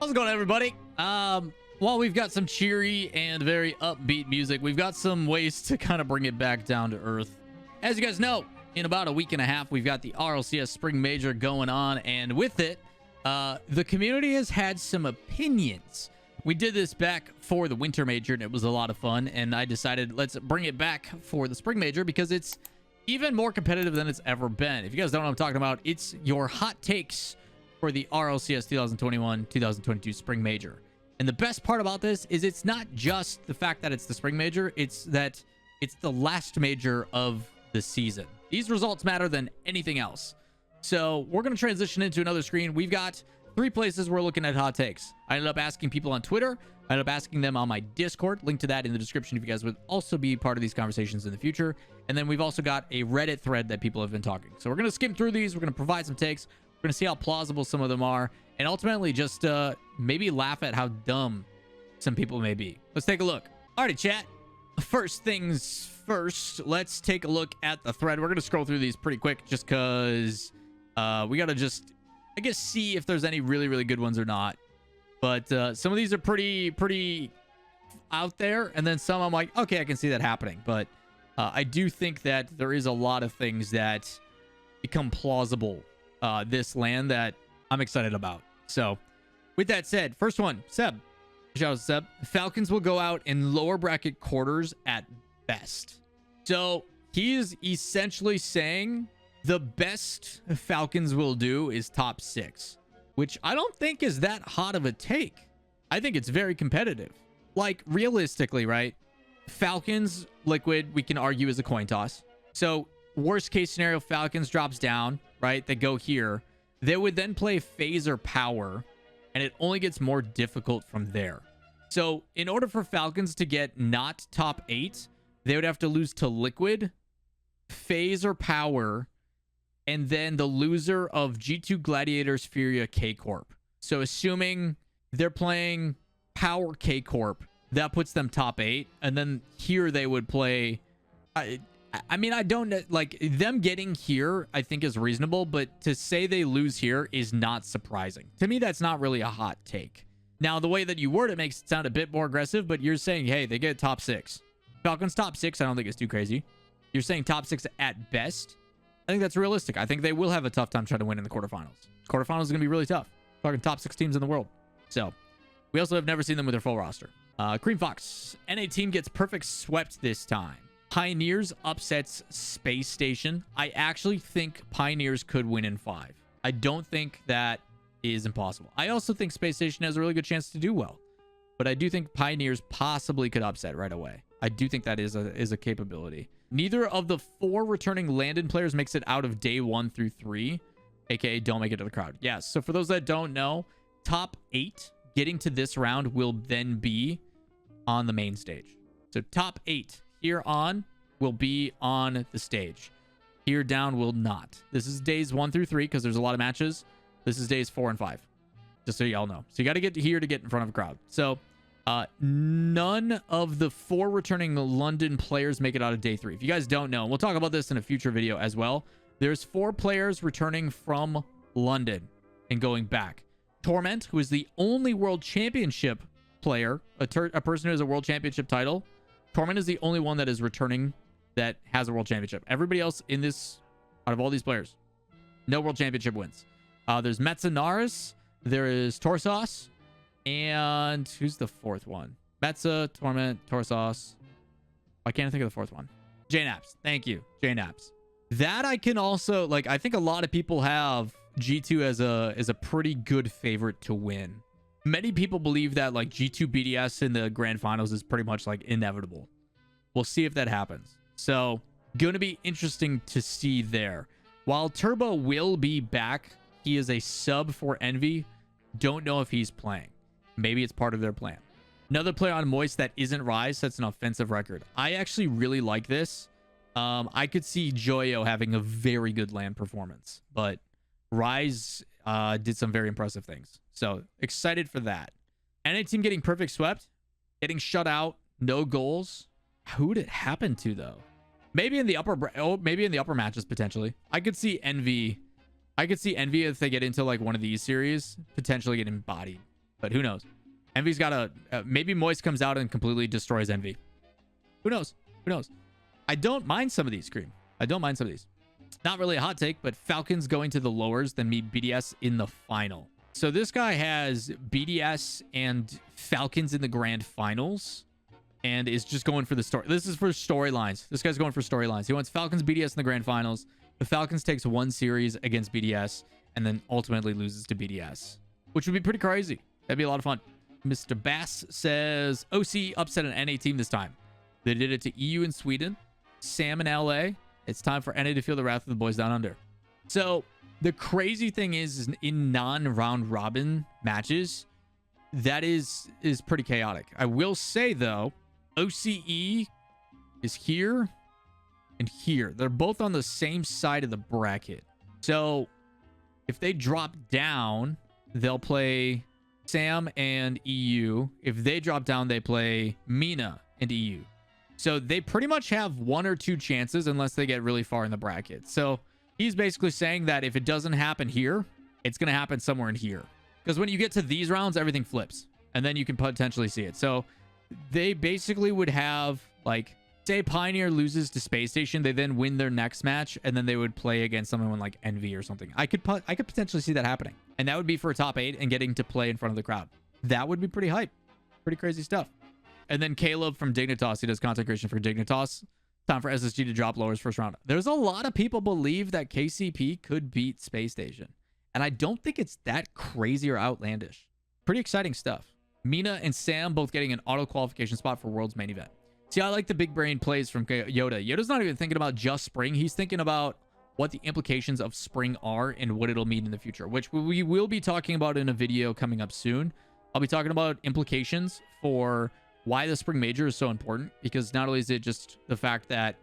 How's it going, everybody? While we've got some cheery and very upbeat music, we've got some ways to kind of bring it back down to earth. As you guys know, in about a week and a half, we've got the RLCS Spring Major going on, and with it, the community has had some opinions. We did this back for the Winter Major, and it was a lot of fun, and I decided let's bring it back for the Spring Major because it's even more competitive than it's ever been. If you guys don't know what I'm talking about, it's your hot takes for the RLCS 2021-2022 Spring Major. And the best part about this is it's not just the fact that it's the Spring Major, it's that it's the last major of the season. These results matter than anything else. So we're going to transition into another screen. We've got 3 places we're looking at hot takes. I ended up asking people on Twitter. I ended up asking them on my Discord. Link to that in the description if you guys would also be part of these conversations in the future. And then we've also got a Reddit thread that people have been talking. So we're going to skim through these. We're going to provide some takes. We're going to see how plausible some of them are. And ultimately just maybe laugh at how dumb some people may be. Let's take a look. Alrighty, chat. First things first, let's take a look at the thread. We're going to scroll through these pretty quick just because we got to just, I guess, see if there's any really, really good ones or not. But some of these are pretty out there. And then some I'm like, okay, I can see that happening. But I do think that there is a lot of things that become plausible this land that I'm excited about. So with that said, first one, Seb. Shout out to Seb. Falcons will go out in lower bracket quarters at best. So he is essentially saying the best Falcons will do is top 6, which I don't think is that hot of a take. I think it's very competitive. Like, realistically, right? Falcons, Liquid, we can argue is a coin toss. So worst case scenario, Falcons drops down, right? They go here. They would then play FaZe or Power, and it only gets more difficult from there. So in order for Falcons to get not top 8, they would have to lose to Liquid, FaZe or Power, and then the loser of G2 Gladiators Furia K Corp. So assuming they're playing Power K Corp, that puts them top 8, and then here they would play. I mean, I don't like them getting here, I think is reasonable, but to say they lose here is not surprising. To me, that's not really a hot take. Now, the way that you word it makes it sound a bit more aggressive, but you're saying, hey, they get top 6. Falcons top 6, I don't think it's too crazy. You're saying top 6 at best. I think that's realistic. I think they will have a tough time trying to win in the quarterfinals. Quarterfinals is going to be really tough. Talking top 6 teams in the world. So, we also have never seen them with their full roster. Cream Fox. NA team gets perfect swept this time. Pioneers upsets Space Station. I actually think Pioneers could win in 5. I don't think that is impossible. I also think Space Station has a really good chance to do well. But I do think Pioneers possibly could upset right away. I do think that is a capability. Neither of the 4 returning Landon players makes it out of day 1 through 3, aka don't make it to the crowd. Yes, so for those that don't know, top 8 getting to this round will then be on the main stage. So top 8 here on will be on the stage. Here down will not. This is days 1 through 3 because there's a lot of matches. This is days 4 and 5. Just so y'all know. So you got to get here to get in front of a crowd. So none of the 4 returning London players make it out of day 3. If you guys don't know, and we'll talk about this in a future video as well. There's 4 players returning from London and going back. Torment, who is the only world championship player, a person who has a world championship title. Torment is the only one that is returning that has a world championship. Everybody else in this, out of all these players, no world championship wins. There's Metzanaris, there is Torsos, and who's the 4th one? Metza, Torment, Torsos. Why can't I think of the 4th one? JNaps. Thank you, JNaps. That I can also, like, I think a lot of people have G2 as a pretty good favorite to win. Many people believe that like G2 BDS in the grand finals is pretty much like inevitable. We'll see if that happens. So going to be interesting to see there. While Turbo will be back, he is a sub for Envy. Don't know if he's playing. Maybe it's part of their plan. Another player on Moist that isn't Rise sets an offensive record. I actually really like this. I could see Joyo having a very good LAN performance, but Rise did some very impressive things. So excited for that. NA team getting perfect swept, getting shut out, no goals. Who did it happen to though? Maybe in the upper matches potentially. I could see Envy if they get into like one of these series potentially getting bodied. but who knows? Envy's got a maybe Moist comes out and completely destroys Envy. Who knows? Who knows? I don't mind some of these, Scream. I don't mind some of these. Not really a hot take, but Falcons going to the lowers then meet BDS in the final. So this guy has BDS and Falcons in the grand finals and is just going for the story. This is for storylines. This guy's going for storylines. He wants Falcons BDS in the grand finals. The Falcons takes one series against BDS and then ultimately loses to BDS, which would be pretty crazy. That'd be a lot of fun. Mr. Bass says OC upset an NA team this time. They did it to EU in Sweden, Sam in LA. It's time for NA to feel the wrath of the boys down under. So the crazy thing is in non-round robin matches, that is pretty chaotic. I will say though, OCE is here and here. They're both on the same side of the bracket. So if they drop down, they'll play Sam and EU. If they drop down, they play Mina and EU. So they pretty much have one or two chances unless they get really far in the bracket. So he's basically saying that if it doesn't happen here, it's going to happen somewhere in here. Because when you get to these rounds, everything flips. And then you can potentially see it. So they basically would have, like, say Pioneer loses to Space Station. They then win their next match. And then they would play against someone like Envy or something. I could potentially see that happening. And that would be for a top 8 and getting to play in front of the crowd. That would be pretty hype. Pretty crazy stuff. And then Caleb from Dignitas, he does content creation for Dignitas. Time for SSG to drop Lawler's first round. There's a lot of people believe that KCP could beat Space Station. And I don't think it's that crazy or outlandish. Pretty exciting stuff. Mina and Sam both getting an auto qualification spot for World's main event. See, I like the big brain plays from Yoda. Yoda's not even thinking about just Spring. He's thinking about what the implications of Spring are and what it'll mean in the future, which we will be talking about in a video coming up soon. I'll be talking about implications for why the Spring Major is so important, because not only is it just the fact that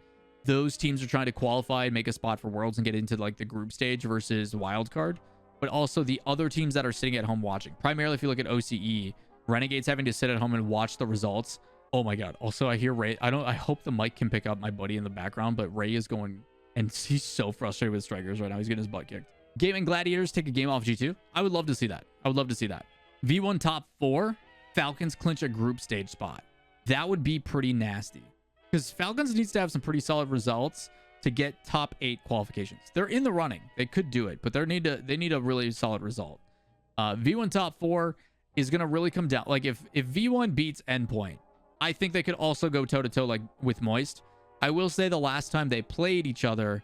those teams are trying to qualify and make a spot for Worlds and get into like the group stage versus wildcard, but also the other teams that are sitting at home watching. Primarily, if you look at OCE, Renegades having to sit at home and watch the results. Oh my God. Also, I hear Ray. I hope the mic can pick up my buddy in the background, but Ray is going, and he's so frustrated with strikers right now. He's getting his butt kicked. Gaming Gladiators take a game off G2. I would love to see that. I would love to see that. V1 top 4. Falcons clinch a group stage spot. That would be pretty nasty, because Falcons needs to have some pretty solid results to get top 8 qualifications. They're in the running. They could do it, but they need a really solid result. V1 top 4 is going to really come down. Like if V1 beats Endpoint, I think they could also go toe-to-toe like with Moist. I will say the last time they played each other,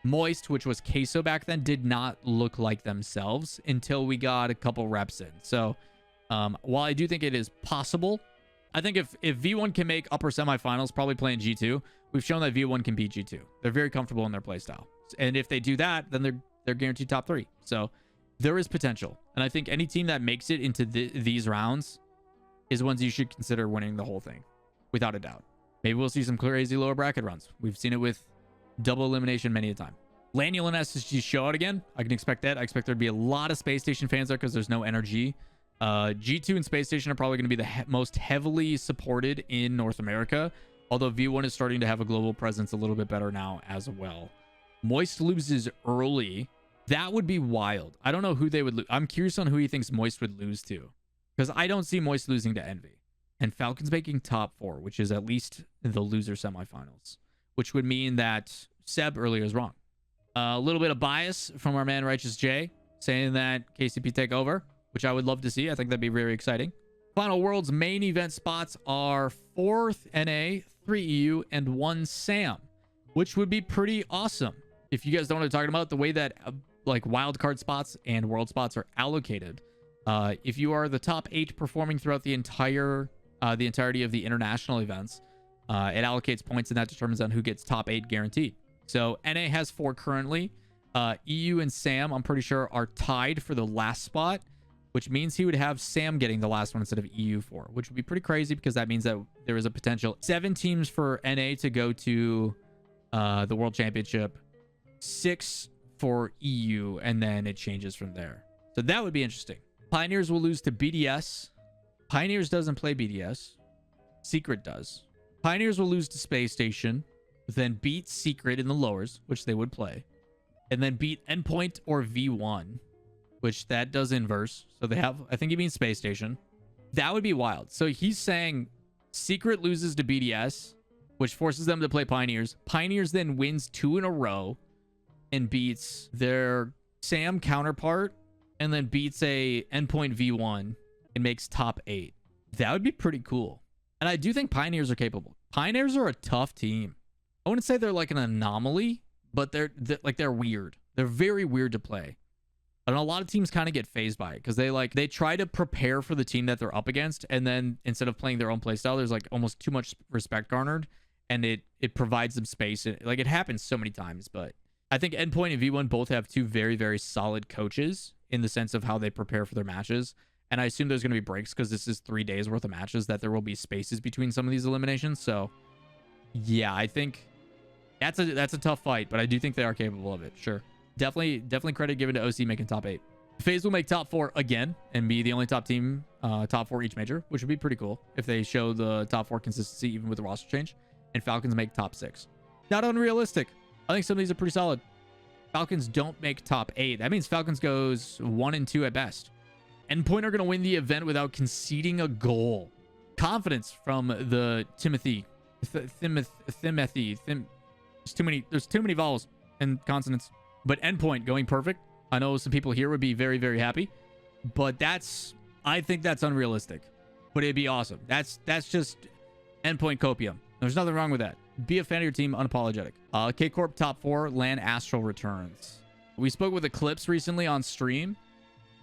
Moist, which was Queso back then, did not look like themselves until we got a couple reps in. So while I do think it is possible, I think if V1 can make upper semifinals, probably playing G2, we've shown that V1 can beat G2. They're very comfortable in their playstyle. And if they do that, then they're guaranteed top 3. So there is potential. And I think any team that makes it into these rounds is ones you should consider winning the whole thing, without a doubt. Maybe we'll see some crazy lower bracket runs. We've seen it with double elimination many a time. Laniel and SSG show out again. I can expect that. I expect there'd be a lot of Space Station fans there because there's no NRG. G2 and Space Station are probably going to be the most heavily supported in North America, although V1 is starting to have a global presence a little bit better now as well. Moist loses early. That would be wild. I don't know who they would lose. I'm curious on who he thinks Moist would lose to, because I don't see Moist losing to Envy. And Falcons making top 4, which is at least the loser semifinals, which would mean that Seb earlier is wrong. A little bit of bias from our man Righteous J, saying that KCP take over, which I would love to see. I think that'd be very exciting. Final World's main event spots are 4th NA, 3 EU, and 1 SAM, which would be pretty awesome. If you guys don't know what I'm talking about, the way that like wildcard spots and world spots are allocated, if you are the top 8 performing throughout the entirety of the international events, it allocates points, and that determines on who gets top 8 guaranteed. So NA has 4 currently. EU and SAM, I'm pretty sure, are tied for the last spot, which means he would have Sam getting the last one instead of EU 4, which would be pretty crazy, because that means that there is a potential 7 teams for NA to go to the World Championship, 6 for EU, and then it changes from there. So that would be interesting. Pioneers will lose to BDS. Pioneers doesn't play BDS. Secret does. Pioneers will lose to Space Station, then beat Secret in the lowers, which they would play, and then beat Endpoint or V1. which that does inverse. So they have, I think he means Space Station. That would be wild. So he's saying Secret loses to BDS, which forces them to play Pioneers. Pioneers then wins 2 in a row and beats their Sam counterpart, and then beats a Endpoint V1 and makes top 8. That would be pretty cool. And I do think Pioneers are capable. Pioneers are a tough team. I wouldn't say they're like an anomaly, but they're weird. They're very weird to play. And a lot of teams kind of get phased by it because they try to prepare for the team that they're up against, and then instead of playing their own playstyle, there's like almost too much respect garnered, and it provides them space. Like it happens so many times, but I think Endpoint and V1 both have 2 very, very solid coaches in the sense of how they prepare for their matches. And I assume there's going to be breaks because this is 3 days worth of matches, that there will be spaces between some of these eliminations. So yeah, I think that's a tough fight, but I do think they are capable of it. Sure. Definitely credit given to OC making top 8. FaZe will make top 4 again and be the only top team, top 4 each major, which would be pretty cool if they show the top 4 consistency even with the roster change. And Falcons make top 6. Not unrealistic. I think some of these are pretty solid. Falcons don't make top 8. That means Falcons goes 1 and 2 at best. Endpoint are going to win the event without conceding a goal. Confidence from the Timothy. There's too many vowels and consonants. But Endpoint going perfect. I know some people here would be very, very happy. But I think that's unrealistic. But it'd be awesome. That's just Endpoint copium. There's nothing wrong with that. Be a fan of your team, unapologetic. K-Corp top 4, LAN Astral returns. We spoke with Eclipse recently on stream,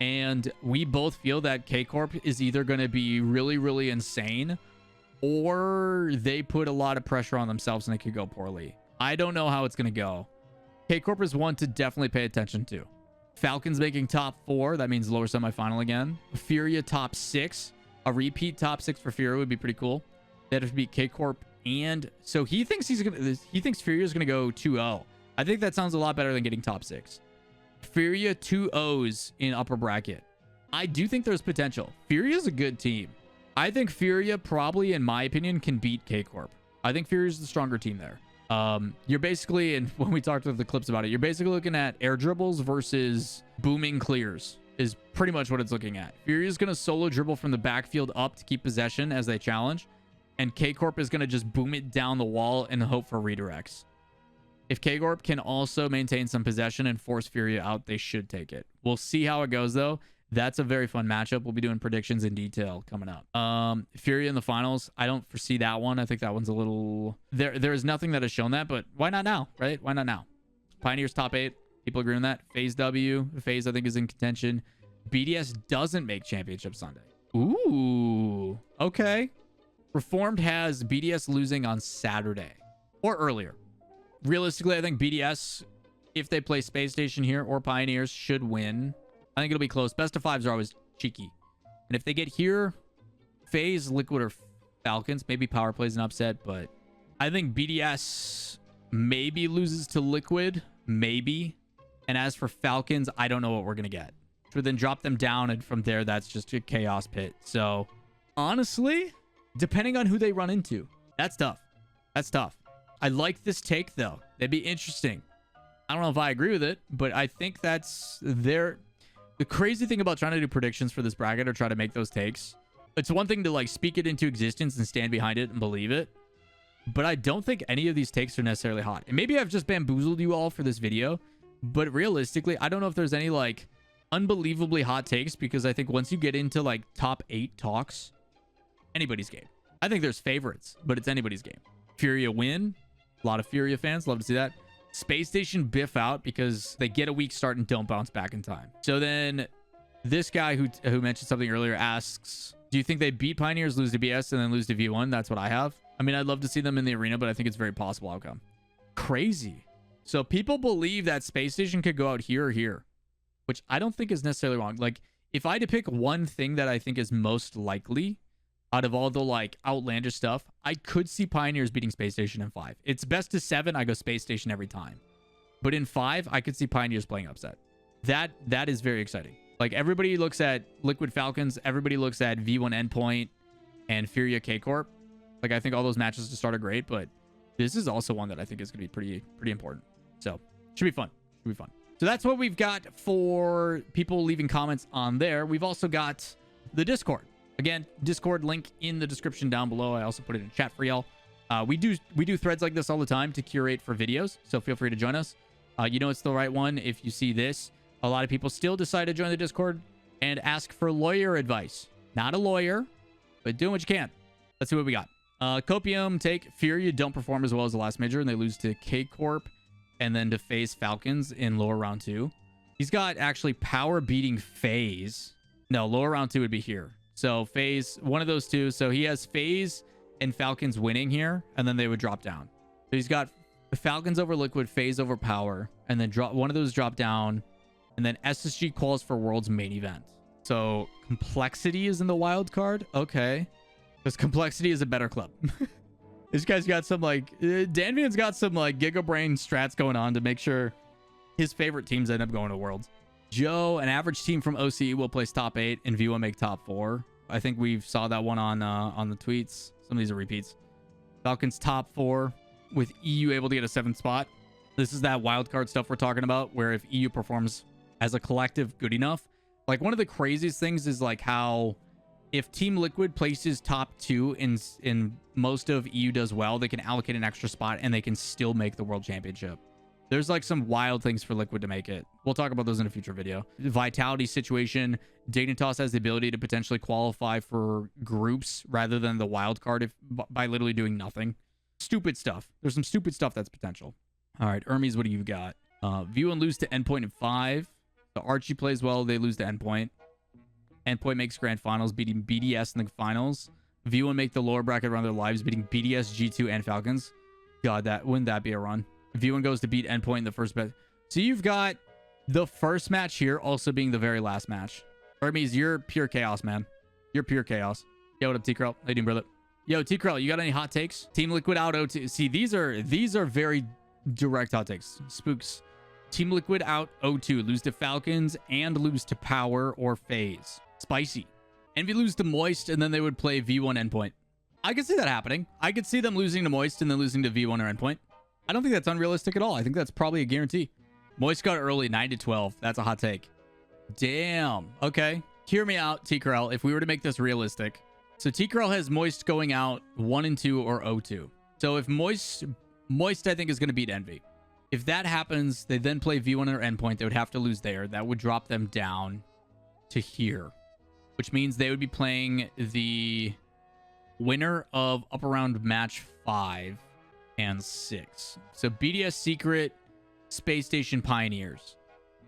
and we both feel that K-Corp is either going to be really, really insane, or they put a lot of pressure on themselves and it could go poorly. I don't know how it's going to go. K-Corp is one to definitely pay attention to. Falcons making top 4. That means lower semifinal again. Furia top 6. A repeat top 6 for Furia would be pretty cool. That'd have to beat K-Corp. And so he thinks Furia is going to go 2-0. I think that sounds a lot better than getting top 6. Furia 2 O's in upper bracket. I do think there's potential. Furia is a good team. I think Furia probably, in my opinion, can beat K-Corp. I think Furia is the stronger team there. You're basically, and when we talked with the clips about it, you're basically looking at air dribbles versus booming clears is pretty much what it's looking at. Furia is going to solo dribble from the backfield up to keep possession as they challenge. And K-Corp is going to just boom it down the wall and hope for redirects. If K-Corp can also maintain some possession and force Furia out, they should take it. We'll see how it goes, though. That's a very fun matchup. We'll be doing predictions in detail coming up. Furia in the finals, I don't foresee that one. I think that one's a little... There is nothing that has shown that, but why not now, right? Why not now? Pioneers top 8. People agree on that. FaZe W. FaZe, I think, is in contention. BDS doesn't make Championship Sunday. Ooh. Okay. Reformed has BDS losing on Saturday or earlier. Realistically, I think BDS, if they play Space Station here or Pioneers, should win. I think it'll be close. Best of 5s are always cheeky. And if they get here, FaZe, Liquid, or Falcons, maybe Power plays an upset, but I think BDS maybe loses to Liquid, maybe. And as for Falcons, I don't know what we're going to get. Which would then drop them down, and from there, that's just a chaos pit. So, honestly... depending on who they run into. That's tough. That's tough. I like this take, though. That'd be interesting. I don't know if I agree with it, but I think that's their... the crazy thing about trying to do predictions for this bracket or try to make those takes, it's one thing to like speak it into existence and stand behind it and believe it, but I don't think any of these takes are necessarily hot. And maybe I've just bamboozled you all for this video, but realistically, I don't know if there's any like unbelievably hot takes, because I think once you get into like top 8 talks, anybody's game. I think there's favorites, but it's anybody's game. Furia win. A lot of Furia fans love to see that. Space Station biff out because they get a weak start and don't bounce back in time. So then this guy who mentioned something earlier asks, do you think they beat Pioneers, lose to BS, and then lose to V1? That's what I have. I mean, I'd love to see them in the arena, but I think it's a very possible outcome. Crazy. So people believe that Space Station could go out here or here, which I don't think is necessarily wrong. Like, if I had to pick one thing that I think is most likely out of all the like outlandish stuff, I could see Pioneers beating Space Station in 5. It's best to 7. I go Space Station every time. But in 5, I could see Pioneers playing upset. That is very exciting. Like, everybody looks at Liquid Falcons. Everybody looks at V1 Endpoint and Furia K-Corp. Like, I think all those matches to start are great, but this is also one that I think is going to be pretty important. So, should be fun. Should be fun. So that's what we've got for people leaving comments on there. We've also got the Discord. Again, Discord link in the description down below. I also put it in chat for y'all. We do threads like this all the time to curate for videos, so feel free to join us. You know it's the right one if you see this. A lot of people still decide to join the Discord and ask for lawyer advice. Not a lawyer, but doing what you can. Let's see what we got. Copium take Furia don't perform as well as the last major, and they lose to K Corp and then to FaZe Falcons in lower round 2. He's got actually power beating FaZe. No, lower round 2 would be here. So FaZe, one of those two. So he has FaZe and Falcons winning here, and then they would drop down. So he's got Falcons over Liquid, FaZe over Power, and then one of those drop down, and then SSG quals for World's main event. So Complexity is in the wild card. Okay. Because Complexity is a better club. This guy's got some like Danvian's got some like Giga Brain strats going on to make sure his favorite teams end up going to Worlds. Joe, an average team from OCE will place top 8 and V1 make top 4. I think we've saw that one on the tweets. Some of these are repeats. Falcons top 4 with EU able to get a 7th spot. This is that wild card stuff we're talking about, where if EU performs as a collective good enough. Like one of the craziest things is like how if Team Liquid places top 2 in most of EU does well, they can allocate an extra spot and they can still make the World Championship. There's like some wild things for Liquid to make it. We'll talk about those in a future video. Vitality situation. Dignitas has the ability to potentially qualify for groups rather than the wild card by literally doing nothing. Stupid stuff. There's some stupid stuff that's potential. All right, Hermes, what do you got? V1 lose to Endpoint in 5. So Archie plays well. They lose to Endpoint. Endpoint makes grand finals, beating BDS in the finals. V1 make the lower bracket run of their lives, beating BDS, G2, and Falcons. God, wouldn't that be a run? V1 goes to beat Endpoint in the first bet. So you've got the first match here also being the very last match. Hermes, you're pure chaos, man. You're pure chaos. Yo, what up, T-Krell? How you doing, brother? Yo, T-Krell, you got any hot takes? Team Liquid out O2. See, these are very direct hot takes. Spooks. Team Liquid out O2. Lose to Falcons and lose to Power or FaZe. Spicy. Envy lose to Moist, and then they would play V1 Endpoint. I could see that happening. I could see them losing to Moist and then losing to V1 or Endpoint. I don't think that's unrealistic at all. I think that's probably a guarantee. Moist got early, 9-12. That's a hot take. Damn. Okay. Hear me out, T-Krell. If we were to make this realistic. So T-Krell has Moist going out 1-2 or 0-2. So if Moist I think is going to beat Envy. If that happens, they then play V1 or Endpoint. They would have to lose there. That would drop them down to here, which means they would be playing the winner of up around match 5 and 6. So BDS Secret, Space Station Pioneers.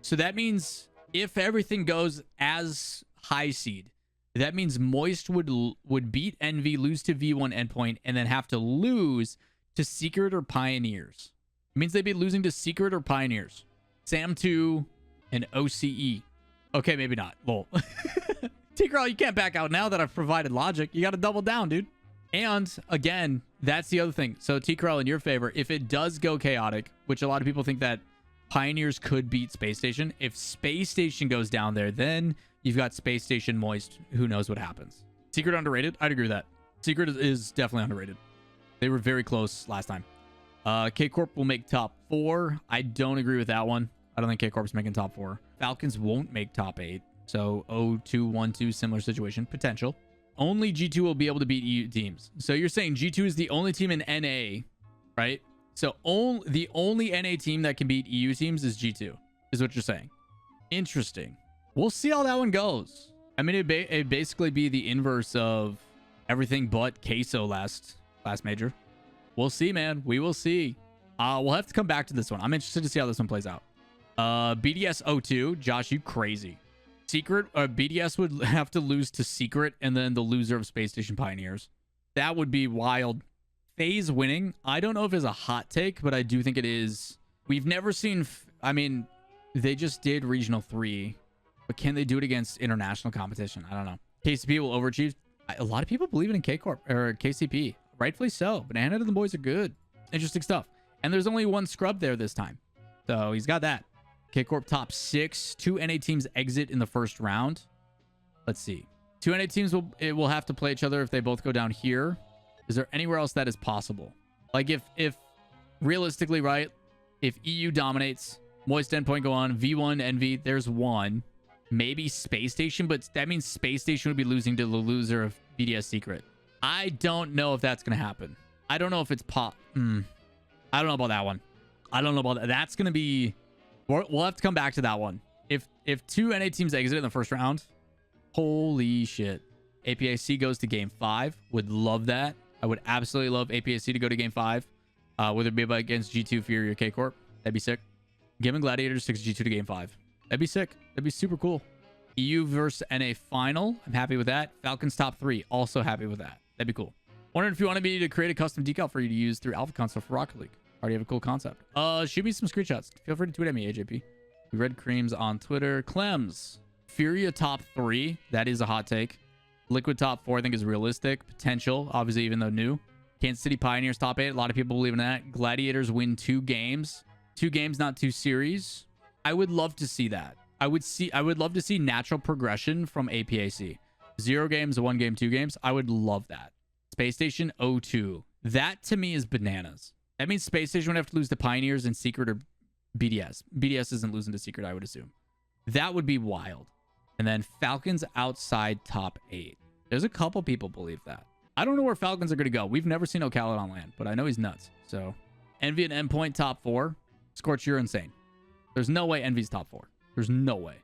So that means if everything goes as high seed, that means Moist would beat Envy, lose to V1 Endpoint, and then have to lose to Secret or Pioneers. It means they'd be losing to Secret or Pioneers. Sam2 and OCE. Okay, maybe not. Lol. T-Crawl, you can't back out now that I've provided logic. You got to double down, dude. And again, that's the other thing. So T-Crawl, in your favor, if it does go chaotic, which a lot of people think that Pioneers could beat Space Station. If Space Station goes down there, then you've got Space Station Moist. Who knows what happens? Secret underrated? I'd agree with that. Secret is definitely underrated. They were very close last time. K-Corp will make top 4. I don't agree with that one. I don't think K-Corp's making top 4. Falcons won't make top 8. So 0-2, 1-2, similar situation. Potential. Only G2 will be able to beat EU teams. So you're saying G2 is the only team in NA, right? So the only NA team that can beat EU teams is G2, is what you're saying. Interesting. We'll see how that one goes. I mean, it'd basically be the inverse of everything but Queso last major. We'll see, man. We will see. We'll have to come back to this one. I'm interested to see how this one plays out. BDS 0-2. Josh, you crazy. Secret, BDS would have to lose to Secret and then the loser of Space Station Pioneers. That would be wild. FaZe winning, I don't know if it's a hot take, but I do think it is. We've never seen, I mean, they just did Regional 3, but can they do it against international competition? I don't know. KCP will overachieve. A lot of people believe in K-Corp or KCP. Rightfully so. Banana and the boys are good. Interesting stuff. And there's only one scrub there this time. So he's got that. K-Corp top 6. 2 NA teams exit in the first round. Let's see. 2 NA teams will have to play each other if they both go down here. Is there anywhere else that is possible? Like if realistically, right, if EU dominates Moist Endpoint go on. V1, Envy, there's one. Maybe Space Station, but that means Space Station would be losing to the loser of BDS Secret. I don't know if that's going to happen. I don't know if it's pop. I don't know about that one. I don't know about that. That's going to be... We'll have to come back to that one. If two NA teams exit in the first round, holy shit. APAC goes to game 5. Would love that. I would absolutely love APAC to go to game 5. Whether it be against G2, Fury, or K-Corp. That'd be sick. Giving Gladiators 6 G2 to game 5. That'd be sick. That'd be super cool. EU versus NA final. I'm happy with that. Falcons top 3. Also happy with that. That'd be cool. Wondering if you wanted me to create a custom decal for you to use through Alpha Console for Rocket League. Already have a cool concept. Shoot me some screenshots. Feel free to tweet at me, AJP. Red Creams on Twitter. Clems. Furia top 3. That is a hot take. Liquid top 4 I think is realistic. Potential, obviously, even though new. Kansas City Pioneers top 8. A lot of people believe in that. Gladiators win 2 games. 2 games, not 2 series. I would love to see that. I would love to see natural progression from APAC. 0 games, 1 game, 2 games. I would love that. Space Station 0-2. That to me is bananas. That means Space Station would have to lose to Pioneers and Secret or BDS. BDS isn't losing to Secret, I would assume. That would be wild. And then Falcons outside top 8. There's a couple people believe that. I don't know where Falcons are going to go. We've never seen Ocala on land, but I know he's nuts. So Envy and Endpoint top 4. Scorch, you're insane. There's no way Envy's top 4. There's no way.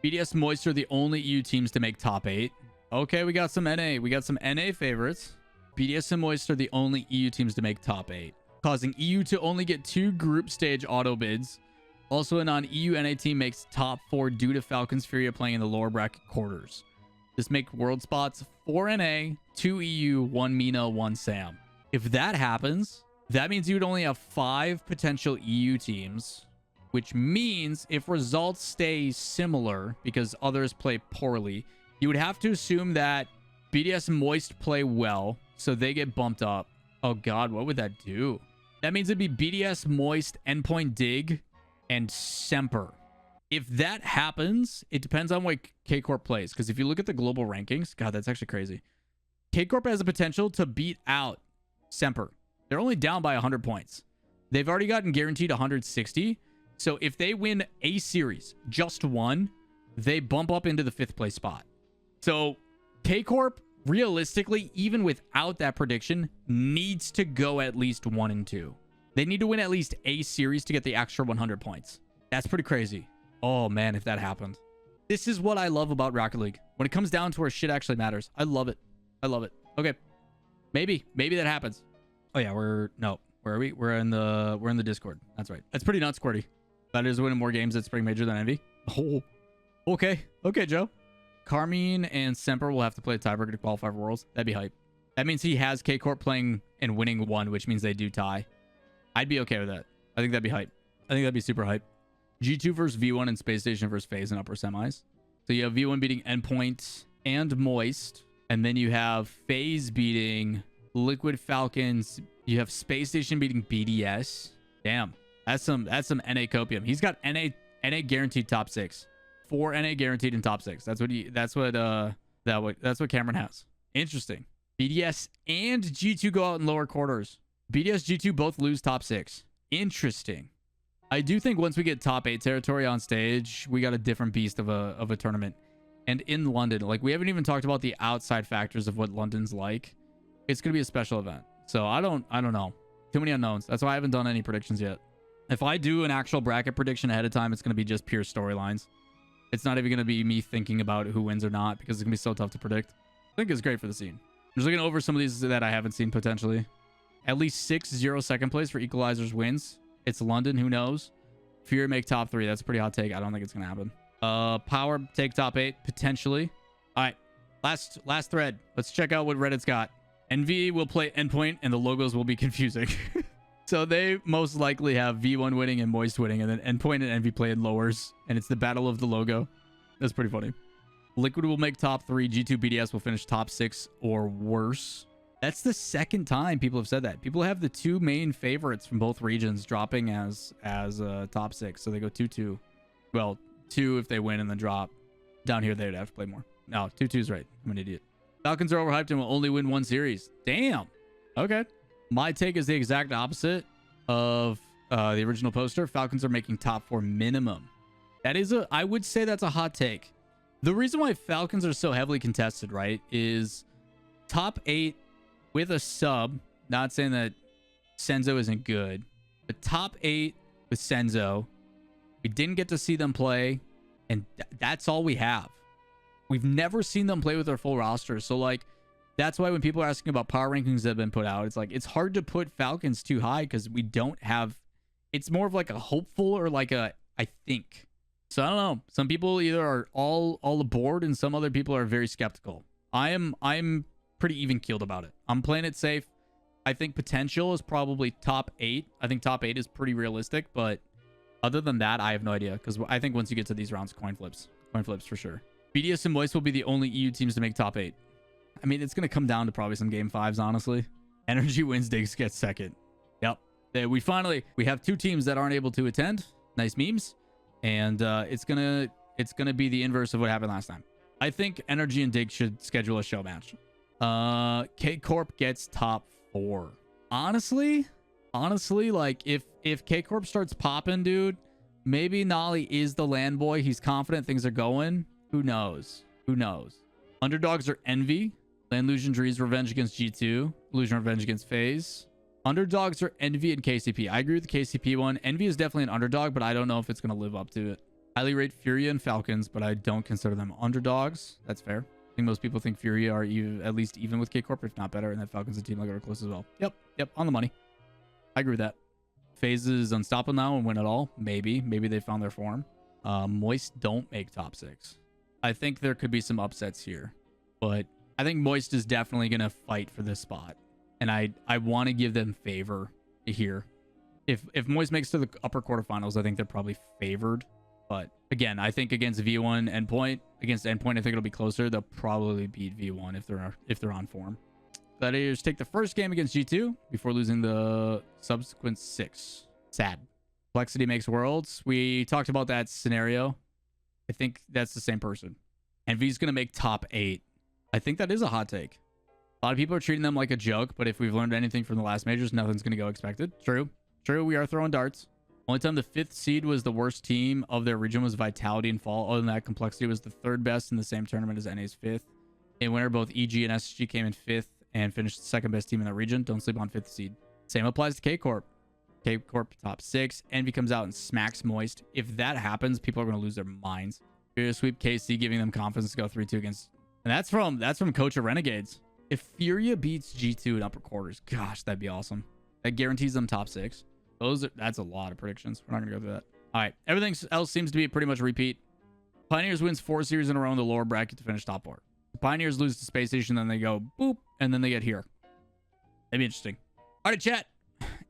BDS Moist are the only EU teams to make top 8. Okay, we got some NA. We got some NA favorites. BDS and Moist are the only EU teams to make top 8, causing EU to only get 2 group stage auto bids. Also, a non-EU NA team makes top 4 due to Falcons Furia playing in the lower bracket quarters. This makes world spots 4 NA, 2 EU, 1 Mina, 1 SAM. If that happens, that means you would only have 5 potential EU teams, which means if results stay similar because others play poorly, you would have to assume that BDS and Moist play well, so they get bumped up. Oh god, what would that do? That means it'd be BDS, Moist, Endpoint, Dig, and Semper. If that happens, it depends on what K-Corp plays. Because if you look at the global rankings, god, that's actually crazy. K-Corp has the potential to beat out Semper. They're only down by 100 points. They've already gotten guaranteed 160. So if they win a series, just one, they bump up into the 5th place spot. So K-Corp, realistically, even without that prediction, needs to go at least 1 and 2. They need to win at least a series to get the extra 100 points. That's pretty crazy. Oh man, if that happened. This is what I love about Rocket League. When it comes down to where shit actually matters. I love it. I love it. Okay. Maybe that happens. Oh yeah, where are we? We're in the Discord. That's right. That's pretty nuts, Squirty. That is winning more games at Spring Major than Envy. Oh. Okay. Okay, Joe. Carmine and Semper will have to play a tiebreaker to qualify for Worlds. That'd be hype. That means he has K-Corp playing and winning 1, which means they do tie. I'd be okay with that. I think that'd be hype. I think that'd be super hype. G2 versus V1 and Space Station versus FaZe in upper semis. So you have V1 beating Endpoint and Moist. And then you have FaZe beating Liquid Falcons. You have Space Station beating BDS. Damn. That's some NA copium. He's got NA guaranteed top 6. 4 NA guaranteed in top 6. That's what Cameron has. Interesting. BDS and G2 go out in lower quarters. BDS, G2 both lose top 6. Interesting. I do think once we get top 8 territory on stage, we got a different beast of a tournament. And in London, like, we haven't even talked about the outside factors of what London's like. It's gonna be a special event. So I don't know. Too many unknowns. That's why I haven't done any predictions yet. If I do an actual bracket prediction ahead of time, it's gonna be just pure storylines. It's not even gonna be me thinking about who wins or not, because it's gonna be so tough to predict. I think it's great for the scene. I'm just looking over some of these that I haven't seen potentially. At least 6-0 second place for Equalizers wins. It's London, who knows? Fury make top 3. That's a pretty hot take. I don't think it's gonna happen. Power take top 8 potentially. All right, last thread. Let's check out what Reddit's got. NV will play Endpoint, and the logos will be confusing. So they most likely have V1 winning and Moist winning, and then Endpoint and NV play in lowers, and it's the battle of the logo. That's pretty funny. Liquid will make top 3. G2 BDS will finish top 6 or worse. That's the second time people have said that. People have the 2 main favorites from both regions dropping as top 6. So they go 2-2. Well, 2 if they win and then drop. Down here, they'd have to play more. No, 2-2's right. I'm an idiot. Falcons are overhyped and will only win 1 series. Damn. Okay. My take is the exact opposite of The original poster, Falcons are making top 4 minimum. I would say that's a hot take. The reason why Falcons are so heavily contested, right, is top 8 with a sub. Not saying that Senzo isn't good, but top 8 with Senzo. We didn't get to see them play, and that's all we have. We've never seen them play with their full roster. So, like, that's why when people are asking about power rankings that have been put out, it's like, it's hard to put Falcons too high because we don't have, it's more of like a hopeful or like a, I think. So, I don't know. Some people either are all aboard and some other people are very skeptical. I'm pretty even keeled about it. I'm playing it safe. I think potential is probably top 8. I think top 8 is pretty realistic, but other than that, I have no idea because I think once you get to these rounds, coin flips for sure. BDS and Moist will be the only EU teams to make top 8. I mean, it's going to come down to probably some game 5s, honestly. Energy wins, Diggs gets second. Yep. We have 2 teams that aren't able to attend. Nice memes. And it's gonna be the inverse of what happened last time. I think Energy and Diggs should schedule a show match. K Corp gets top 4. Honestly, like if K Corp starts popping, dude, maybe Nolly is the land boy. He's confident things are going. Who knows? Underdogs are Envy, Land Illusion Drees, Revenge against G2, Illusion Revenge against FaZe. Underdogs are Envy and KCP. I agree with the KCP one. Envy is definitely an underdog, but I don't know if it's going to live up to it. Highly rate Furia and Falcons, but I don't consider them underdogs. That's fair. I think most people think Furia are at least even with K Corp, if not better, and that Falcons a team like are close as well. Yep, on the money. I agree with that. FaZe is unstoppable now and win it all. Maybe they found their form. Moist don't make top 6. I think there could be some upsets here, but I think Moist is definitely going to fight for this spot. And I want to give them favor here. If Moist makes to the upper quarterfinals, I think they're probably favored. But again, I think against V1 Endpoint, I think it'll be closer. They'll probably beat V1 if they're on form. Gladiators take the first game against G2 before losing the subsequent 6. Sad. Complexity makes worlds. We talked about that scenario. I think that's the same person. Envy's going to make top 8. I think that is a hot take. A lot of people are treating them like a joke, but if we've learned anything from the last majors, nothing's going to go expected. True, we are throwing darts. Only time the 5th seed was the worst team of their region was Vitality and Fall. Other than that, Complexity was the 3rd best in the same tournament as NA's 5th. In winter, both EG and SSG came in 5th and finished the 2nd best team in the region. Don't sleep on 5th seed. Same applies to K Corp. K Corp top 6. Envy comes out and smacks Moist. If that happens, people are going to lose their minds. Furia sweep KC, giving them confidence to go 3-2 against. And that's from Coach of Renegades. If Furia beats G2 in upper quarters, gosh, that'd be awesome. That guarantees them top 6. That's a lot of predictions. We're not gonna go through that. All right, everything else seems to be pretty much a repeat. Pioneers wins 4 series in a row in the lower bracket to finish top 4. The Pioneers lose to Space Station, then they go boop, and then they get here. That'd be interesting. All right, chat,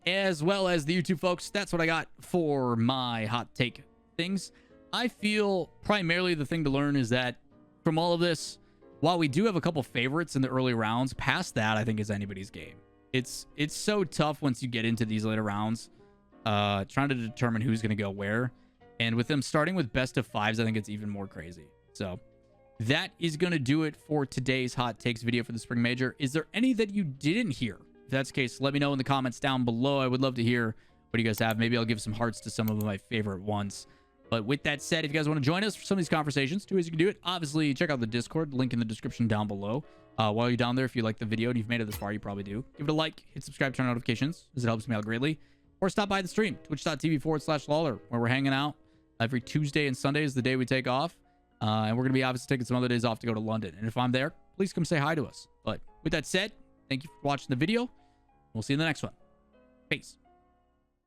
as well as the YouTube folks, that's what I got for my hot take things. I feel primarily the thing to learn is that from all of this, while we do have a couple favorites in the early rounds, past that, I think is anybody's game. It's so tough once you get into these later rounds, trying to determine who's going to go where. And with them starting with best of 5s, I think it's even more crazy. So that is going to do it for today's hot takes video for the Spring Major. Is there any that you didn't hear? If that's the case, let me know in the comments down below. I would love to hear what you guys have. Maybe I'll give some hearts to some of my favorite ones. But with that said, if you guys want to join us for some of these conversations, 2 ways you can do it. Obviously, check out the Discord, link in the description down below. While you're down there, if you like the video and you've made it this far, you probably do. Give it a like, hit subscribe, turn on notifications, as it helps me out greatly. Or stop by the stream, twitch.tv/Lawler, where we're hanging out. Every Tuesday and Sunday is the day we take off. And we're going to be obviously taking some other days off to go to London. And if I'm there, please come say hi to us. But with that said, thank you for watching the video. We'll see you in the next one. Peace.